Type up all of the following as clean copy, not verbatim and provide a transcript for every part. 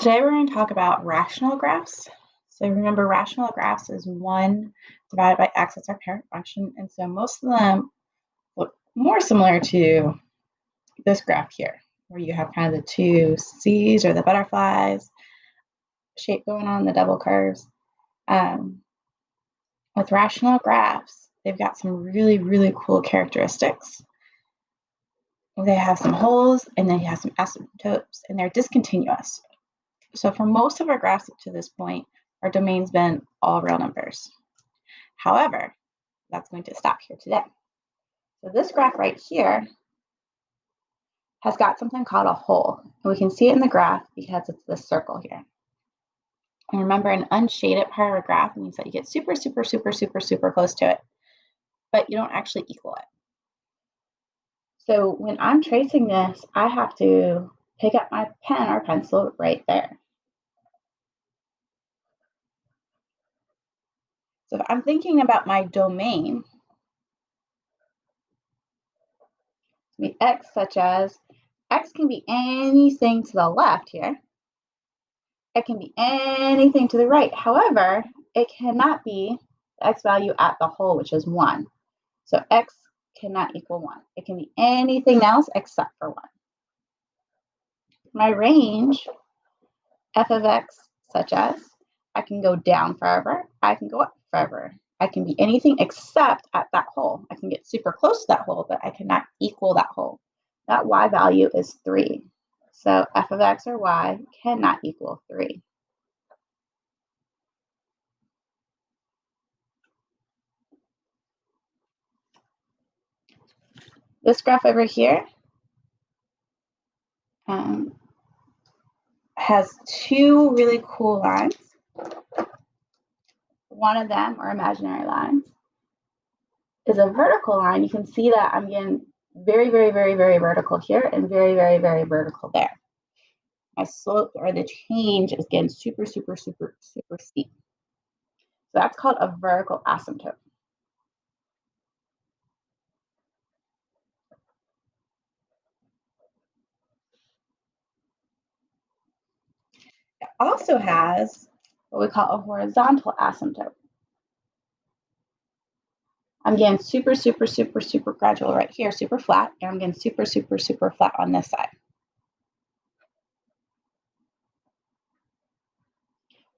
Today we're going to talk about rational graphs. So remember, rational graphs is 1 divided by x. That's our parent function. And so most of them look more similar to this graph here, where you have kind of the two C's or the butterflies shape going on, the double curves. With rational graphs, they've got some really, really cool characteristics. They have some holes and they have some asymptotes, and they're discontinuous. So for most of our graphs up to this point, our domain's been all real numbers. However, that's going to stop here today. So this graph right here has got something called a hole. And we can see it in the graph because it's this circle here. And remember, an unshaded part of a graph means that you get super, super, super, super, super close to it, but you don't actually equal it. So when I'm tracing this, I have to pick up my pen or pencil right there. So if I'm thinking about my domain, be x, such as x can be anything to the left here. It can be anything to the right. However, it cannot be the x value at the hole, which is 1. So x cannot equal 1. It can be anything else except for 1. My range, f of x, such as I can go down forever, I can go up forever. I can be anything except at that hole. I can get super close to that hole, but I cannot equal that hole. That y value is 3. So f of x or y cannot equal 3. This graph over here has two really cool lines. One of them, or imaginary lines, is a vertical line. You can see that I'm getting very, very, very, very vertical here and very, very, very vertical there. My slope or the change is getting super, super, super, super steep. So that's called a vertical asymptote. It also has what we call a horizontal asymptote. I'm getting super, super, super, super gradual right here, super flat, and I'm getting super, super, super flat on this side.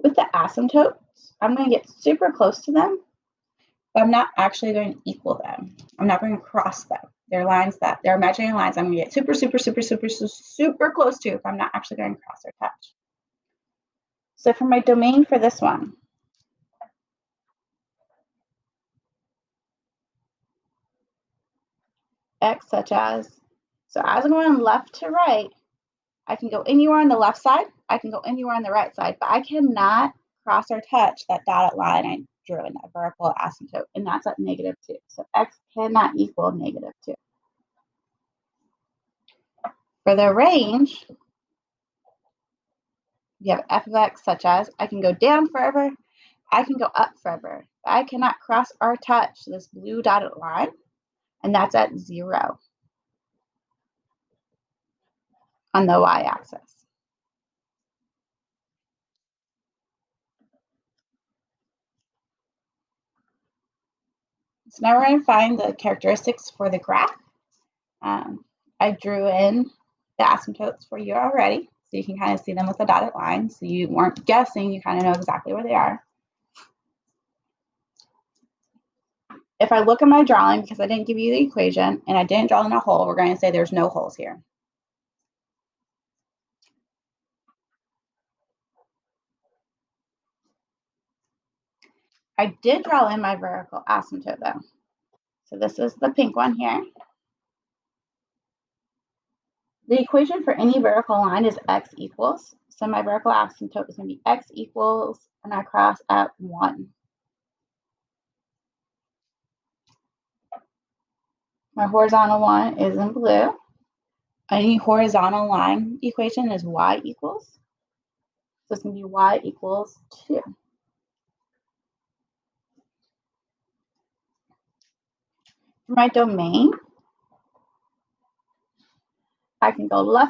With the asymptotes, I'm going to get super close to them, but I'm not actually going to equal them. I'm not going to cross them. They're lines that, they're imaginary lines I'm going to get super, super, super, super, super close to, but I'm not actually going to cross or touch. So for my domain for this one, x such as, so as I'm going left to right, I can go anywhere on the left side, I can go anywhere on the right side, but I cannot cross or touch that dotted line I drew in that vertical asymptote, and that's at -2. So x cannot equal -2. For the range, you have f of x such as I can go down forever, I can go up forever, but I cannot cross or touch this blue dotted line, and that's at 0 on the y-axis. So now we're going to find the characteristics for the graph. I drew in the asymptotes for you already, so you can kind of see them with the dotted line. So you weren't guessing, you kind of know exactly where they are. If I look at my drawing, because I didn't give you the equation and I didn't draw in a hole, we're going to say there's no holes here. I did draw in my vertical asymptote though. So this is the pink one here. The equation for any vertical line is x equals. So my vertical asymptote is going to be x equals, and I cross at 1. My horizontal one is in blue. Any horizontal line equation is y equals. So it's going to be y equals 2. For my domain, I can go left